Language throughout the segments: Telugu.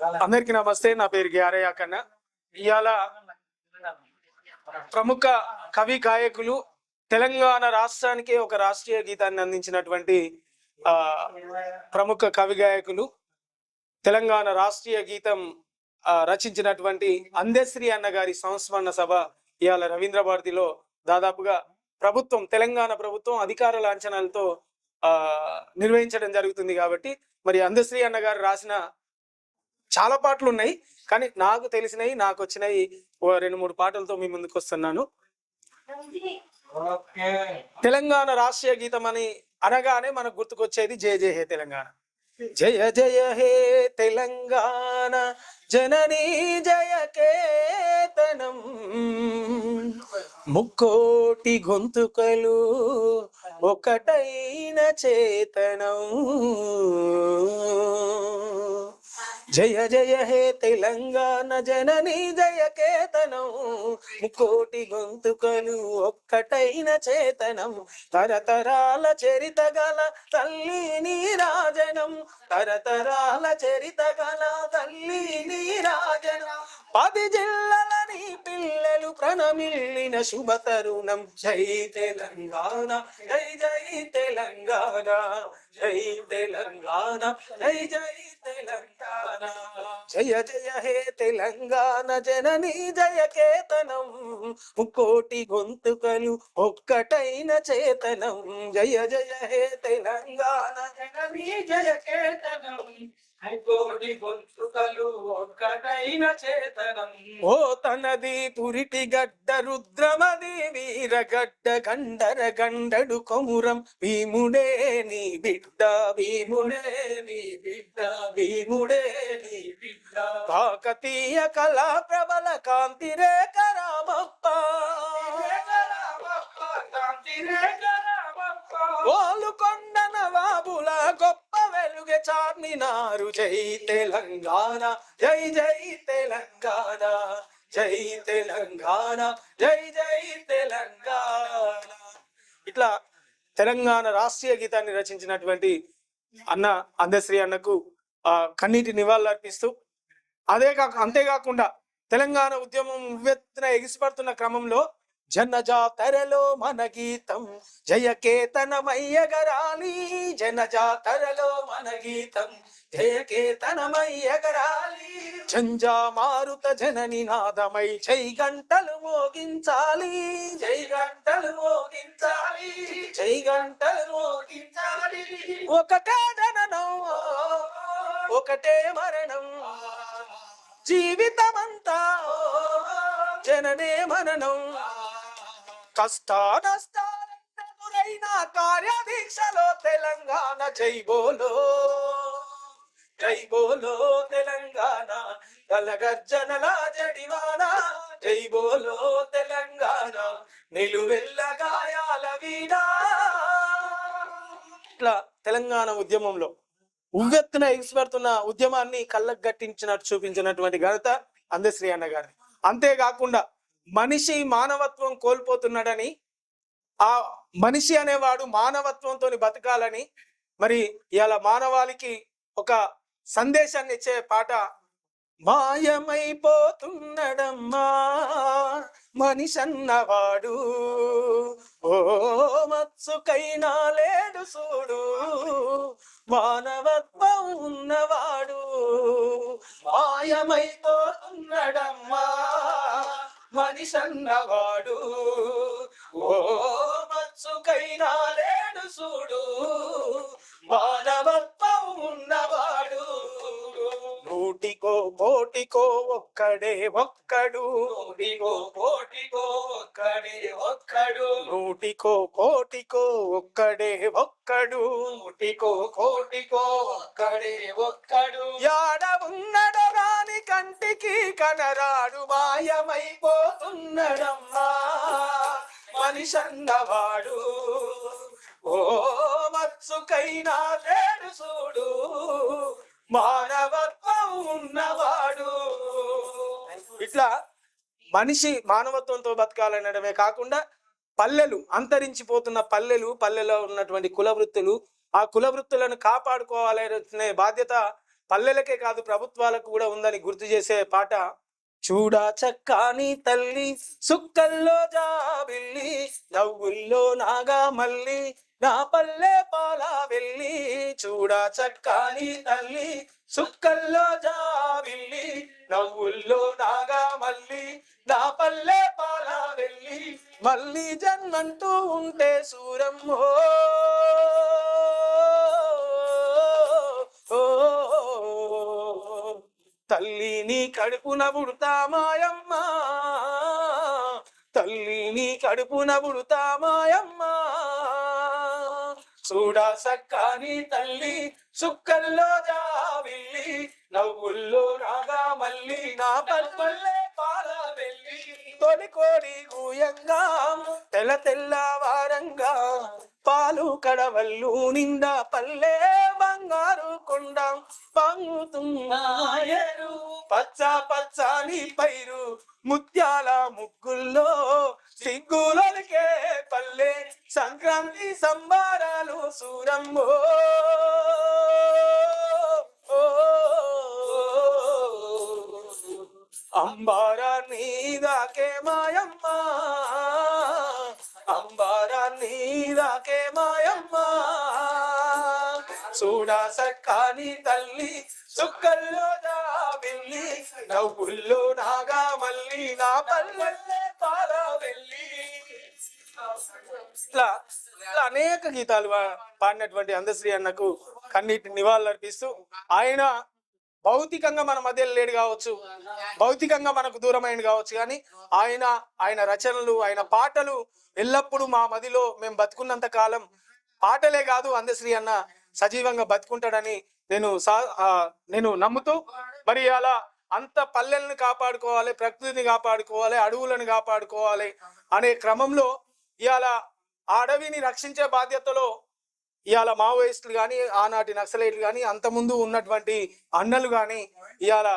అందరికీ నమస్తే. నా పేరు గ్యారయ్య కన్నా. ఇవాళ ప్రముఖ కవి గాయకులు తెలంగాణ రాష్ట్రానికి ఒక రాష్ట్రీయ గీతాన్ని అందించినటువంటి ప్రముఖ కవి గాయకులు తెలంగాణ రాష్ట్రీయ గీతం రచించినటువంటి అందశ్రీ అన్న గారి సంస్మరణ సభ ఇవాళ రవీంద్ర భారతిలో దాదాపుగా తెలంగాణ ప్రభుత్వం అధికార లాంఛనాలతో నిర్వహించడం జరుగుతుంది. కాబట్టి మరి అందశ్రీ అన్న గారు రాసిన చాలా పాటలు ఉన్నాయి, కానీ నాకు తెలిసినవి, నాకు వచ్చినవి 2-3 పాటలతో మీ ముందుకు వస్తున్నాను. తెలంగాణ రాష్ట్రీయ గీతం అని అనగానే మనకు గుర్తుకొచ్చేది జయ జయ హే తెలంగాణ. జయ జయ హే తెలంగాణ జననీ జయ కేతనం, ముక్కోటి గొంతుకలు ఒకటైన చేతనం. జయ జయ హే తెలంగాణ జననీ జయ కేతనం, ముక్కోటి గొంతుకలు ఒక్కటైన చేతనం. తరతరాల చరిత గల తల్లి నీరాజనం, తరతరాల చరిత గల తల్లి నీరాజనం. 10 జిల్లలని పిల్లలు ప్రణమిల్లిన శుభ తరుణం. జై తెలంగాణ జై జై తెలంగాణ, జై తెలంగాణ జై జై తెలంగాణ. జయ జయ హే తెలంగాణ జననీ జయ కేతనం, ముక్కోటి గొంతుకలు ఒక్కటైన చేతనం. జయ జయ హే తెలంగాణ జననీ జయ కేతనం, ముక్కోటి గొంతుకలు ఒక్కటైన చేతనం. ఓ తనది పురిటి గడ్డ రుద్రమది వీరగడ్డ గండర గండడు కొమురం. భీముడే నీ బిడ్డ, భీముడే నీ బిడ్డ, భీముడే నీ బిడ్డ. కాకతీయ కళా ప్రబల కాంతి రేఖ రామప్ప, ఓలుకొండ నవాబుల గొప్ప వెలుగే చార్మినారు. జై తెలంగాణ జై జై తెలంగాణ, జై తెలంగాణ జై జై తెలంగాణ. ఇట్లా తెలంగాణ రాష్ట్రీయ గీతాన్ని రచించినటువంటి అన్న అందశ్రీ అన్నకు కన్నీటి నివాళులు అర్పిస్తూ, అంతేకాకుండా తెలంగాణ ఉద్యమం ఉవ్వెత్తున ఎగిసిపడుతున్న క్రమంలో జనజాతరలో మన గీతం జయ కేతనమయ్యగరాలి. జనజాతరలో మన గీతం జయ కేతనమయ్యగరాలి. జంజా మారుత జనని నాదమై జై గంటలు మోగించాలి, జై గంటలు మోగించాలి, జై గంటలు మోగించాలి. ఒకటే జననం ఒకటే మరణం, జీవితమంతా జననే మననం. కష్టానష్టాలెదురైన కార్యదీక్షలో తెలంగాణ జై బోలో, జై బోలో తెలంగాణ. గలగర్జనల జడివాన జై బోలో తెలంగాణ, నిలువెల్ల గాయాల వీణా. ఇట్లా తెలంగాణ ఉద్యమంలో ఉవ్వెత్తున ఎగిసిపడుతున్న ఉద్యమాన్ని కళ్ళకు గట్టించినట్టు చూపించినటువంటి ఘనత అందశ్రీ అన్న గారి. అంతేకాకుండా మనిషి మానవత్వం కోల్పోతున్నాడని, ఆ మనిషి అనేవాడు మానవత్వంతో బతకాలని, మరి ఇలా మానవాళికి ఒక సందేశాన్ని ఇచ్చే పాట. మాయమైపోతున్నడమ్మా మనిషి అన్నవాడు, ఓ మత్సుకైనా లేడు చూడు, మానవత్వం ఉన్నవాడు. మాయమైపోతున్నడమ్మా మనిషి అన్నవాడు, ఓ మత్సుకైనా లేడు చూడు, మానవత్వం ఉన్నవాడు. నూటికో కోటికో ఒక్కడే ఒక్కడు, నూటికో కోటికో ఒక్కడే ఒక్కడు, నూటికో కోటికో ఒక్కడే ఒక్కడు, నూటికో కోటికో ఒక్కడే ఒక్కడు. యాడ ఉన్నడో రాని కంటికి కనరాడు, మాయమైపోతున్నడమ్మా మనిషి అన్నవాడు, ఓ మత్సుకైనా లేడు చూడు, మానవత్వం ఉన్నవాడు. ఇట్లా మనిషి మానవత్వంతో బతకాలనడమే కాకుండా పల్లెలు అంతరించిపోతున్న పల్లెల్లో ఉన్నటువంటి కుల వృత్తులు, ఆ కుల వృత్తులను కాపాడుకోవాలనే బాధ్యత పల్లెలకే కాదు ప్రభుత్వాలకు కూడా ఉందని గుర్తు చేసే పాట. చూడా చక్కాని తల్లి సుక్కల్లో జాబిల్లి నవ్వుల్లో నాగా మల్లి నా పల్లె పాల వెళ్ళి. చూడా చక్కాని తల్లి సుక్కల్లో జాబిల్లి నవ్వుల్లో నాగా మల్లి నా పల్లె పాల వెళ్ళి. మళ్ళీ జన్మంటూ ఉంటే సూరమ్మో తల్లిని కడుపున పుడతా మాయమ్మ, తల్లిని కడుపున పుడతా మాయమ్మ. చూడా సక్కాని తల్లి సుక్కల్లో జావిల్లి నవ్వుల్లో రాగా మల్లి నా పల్లె పాల వెళ్ళి. తొలి కోడి గూయంగా తెల్ల తెల్లవారంగా పాలు కడవల్లు నిండా పల్లె బంగారు కొండ పంగుతున్నాయరు పచ్చ పచ్చని పైరు ముత్యాల ముగ్గుల్లో సిగ్గులకే పల్లె సంక్రాంతి సంబారాలు సూరమ్మో. అంబారా నీదాకే మాయమ్మ, అంబారా నీదాకే మాయమ్మ. చూడా సక్కాని తల్లి సుక్కల్లో జాబిల్లి నవ్వుల్లో నాగా మల్లి నా పల్లె పాల వెళ్ళి. ఇట్లా అనేక గీతాలు పాడినటువంటి అందశ్రీ అన్నకు కన్నీటి నివాళులు అర్పిస్తూ, ఆయన భౌతికంగా మన మధ్య లేడు కావచ్చు, భౌతికంగా మనకు దూరమైంది కావచ్చు, కానీ ఆయన రచనలు, ఆయన పాటలు ఎల్లప్పుడూ మా మదిలో మేము బతుకున్నంత కాలం పాటలే కాదు అందశ్రీ అన్న సజీవంగా బతుకుంటాడని నేను నమ్ముతూ, మరి అలా అంత పల్లెలను కాపాడుకోవాలి, ప్రకృతిని కాపాడుకోవాలి, అడవులను కాపాడుకోవాలి అనే క్రమంలో ఇవాళ ఆ అడవిని రక్షించే బాధ్యతలో ఇవాళ మావోయిస్టులు కానీ, ఆనాటి నక్సలైట్లు కానీ, అంతకుముందు ఉన్నటువంటి అన్నలు కానీ ఇవాళ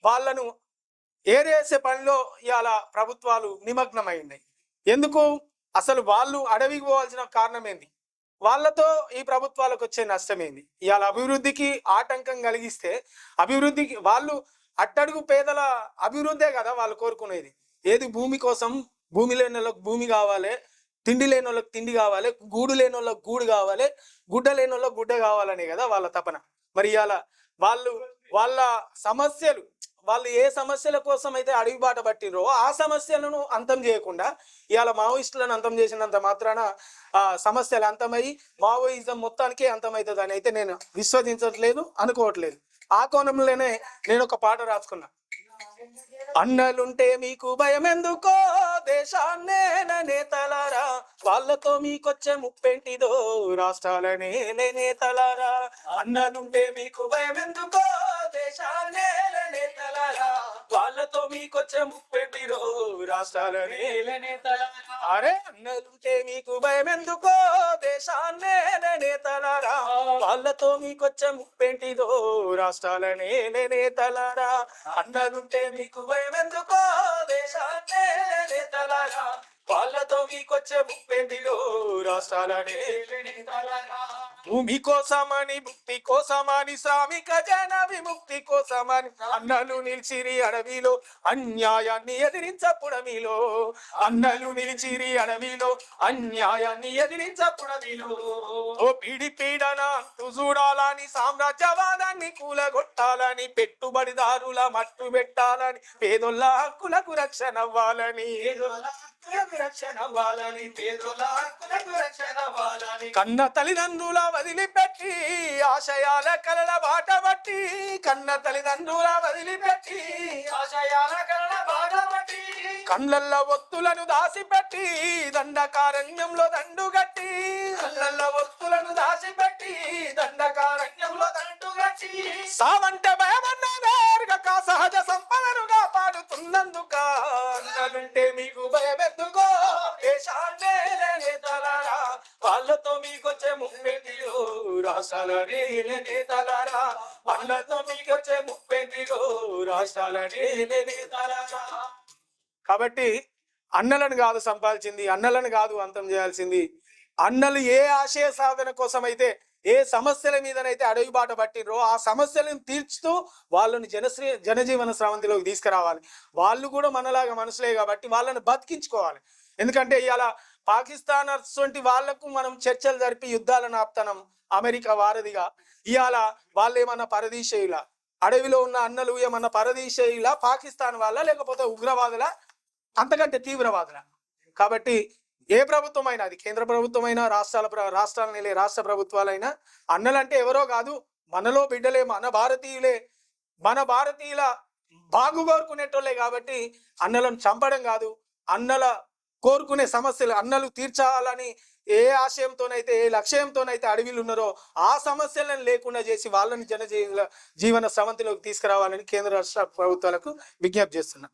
వాళ్ళను ఏరేసే పనిలో ఇవాళ ప్రభుత్వాలు నిమగ్నమైనాయి. ఎందుకు? అసలు వాళ్ళు అడవికి పోవాల్సిన కారణం ఏంది? వాళ్ళతో ఈ ప్రభుత్వాలకు వచ్చే నష్టమేంది? ఇవాళ అభివృద్ధికి ఆటంకం కలిగిస్తే అభివృద్ధికి వాళ్ళు అట్టడుగు పేదల అభివృద్ధే కదా వాళ్ళు కోరుకునేది. ఏది? భూమి కోసం. భూమి లేని వాళ్ళకి భూమి కావాలి, తిండి లేని వాళ్ళకి తిండి కావాలి, గూడు లేని వాళ్ళకి గూడు కావాలి, గుడ్డ లేని వాళ్ళకి గుడ్డ కావాలనే కదా వాళ్ళ తపన. మరి ఇవాళ వాళ్ళ సమస్యలు, వాళ్ళు ఏ సమస్యల కోసం అయితే అడవి బాట పట్టిరో ఆ సమస్యలను అంతం చేయకుండా ఇవాళ మావోయిస్టులను అంతం చేసినంత మాత్రాన ఆ సమస్యలు అంతమయ్యి మావోయిజం మొత్తానికే అంతమవుతుంది అని అయితే నేను విశ్వసించట్లేదు, అనుకోవట్లేదు. ఆ కోణంలోనే నేను ఒక పాట రాసుకున్నా. అన్నలుంటే మీకు భయం ఎందుకో దేశాన్నే నేతలారా, వాళ్ళతో మీకొచ్చే ముప్పెంటిదో రాష్ట్రాలనే నేతలారా. అన్నలుంటే మీకు భయం ఎందుకో దేశాన్నే నేతలారా, వాళ్ళతో మీకొచ్చే ముప్పెంటిదో రాష్ట్రాలనే నేతలారా. అరే అన్నలుంటే మీకు భయం ఎందుకో దేశాన్నే నేతలారా, వాళ్ళతో మీకొచ్చే ముప్పెంటిదో రాష్ట్రాలనే నేతలారా. అన్నలుంటే మీకు భయం ఎందుకో దేశాన్నే నేతలారా, వాళ్ళతో మీకొచ్చే ముప్పెంటిదో రాష్ట్రాలనే నేతలారా. భూమి కోసమని, ముక్తి కోసమని, శ్రామిక జన విముక్తి కోసమని అన్నలు నిలిచిరి అడవిలో, అన్యాయాన్ని ఎదిరించపుడమిలో. అన్నలు నిలిచిరి అడవిలో, అన్యాయాన్ని ఎదిరించపుడమిలో. ఓ పీడి పీడన చూడాలని, సామ్రాజ్యవాదాన్ని కూలగొట్టాలని, పెట్టుబడిదారుల మట్టు పెట్టాలని, పేదోళ్ళ హక్కులకు రక్షణ అవ్వాలని, కన్న తల్లిదండ్రుల వదిలిపెట్టి ఆశయాల కలల బాట బట్టి, కన్న తల్లిదండ్రుల వదిలిపెట్టి ఆశయాల కలల బాట బట్టి, కళ్ళల్ల ఒత్తులను దాసిపెట్టి దండకారణ్యంలో దండుగట్టి, కళ్ళల్ల ఒత్తులను దాసిపెట్టి దండకారణ్యంలో దండుగట్టి, సావంటే భయమన్న వేర్గక సహజ సంపదను కాపాడుతున్నందుక అన్నలుంటే మీకు భయమెత్తుకో దేశాన్నే నేతలారా, వాళ్ళతో మీకొచ్చే ముప్పెంటిలో రాష్ట్రాలనే నేతలారా. అన్నతో మీకొచ్చే ముప్పెంటిలో రాష్ట్రాలనే నేతలారా. కాబట్టి అన్నలను కాదు సంపాదించింది, అన్నలను కాదు అంతం చేయాల్సింది. అన్నలు ఏ ఆశయ సాధన కోసం అయితే ఏ సమస్యల మీదనైతే అడవి బాట పట్టినరో ఆ సమస్యలను తీర్చుతూ వాళ్ళని జనజీవన స్రవంతిలోకి తీసుకురావాలి. వాళ్ళు కూడా మనలాగా మనుషులే కాబట్టి వాళ్ళని బతికించుకోవాలి. ఎందుకంటే ఇవాళ పాకిస్తాన్ అటువంటి వాళ్లకు మనం చర్చలు జరిపి యుద్ధాలను ఆపుతున్నాం అమెరికా వారధిగా. ఇవాళ వాళ్ళు ఏమన్నా పరదేశీయుల, అడవిలో ఉన్న అన్నలు ఏమన్నా పరదేశీయుల, పాకిస్తాన్ వాళ్ళ, లేకపోతే ఉగ్రవాదుల, అంతకంటే తీవ్రవాదుల? కాబట్టి ఏ ప్రభుత్వం అయినా, అది కేంద్ర ప్రభుత్వం అయినా, రాష్ట్రాలు నెలే రాష్ట్ర ప్రభుత్వాలైనా, అన్నలంటే ఎవరో కాదు, మనలో బిడ్డలే, మన భారతీయులే, మన భారతీయుల బాగు కోరుకునేటోళ్ళే. కాబట్టి అన్నలను చంపడం కాదు, అన్నల కోరుకునే సమస్యలు, అన్నలు తీర్చాలని ఏ ఆశయంతోనైతే, ఏ లక్ష్యంతోనైతే అడవిలు ఉన్నారో ఆ సమస్యలను లేకుండా చేసి వాళ్ళని జీవన స్రవంతిలోకి తీసుకురావాలని కేంద్ర రాష్ట్ర ప్రభుత్వాలకు విజ్ఞప్తి చేస్తున్నా.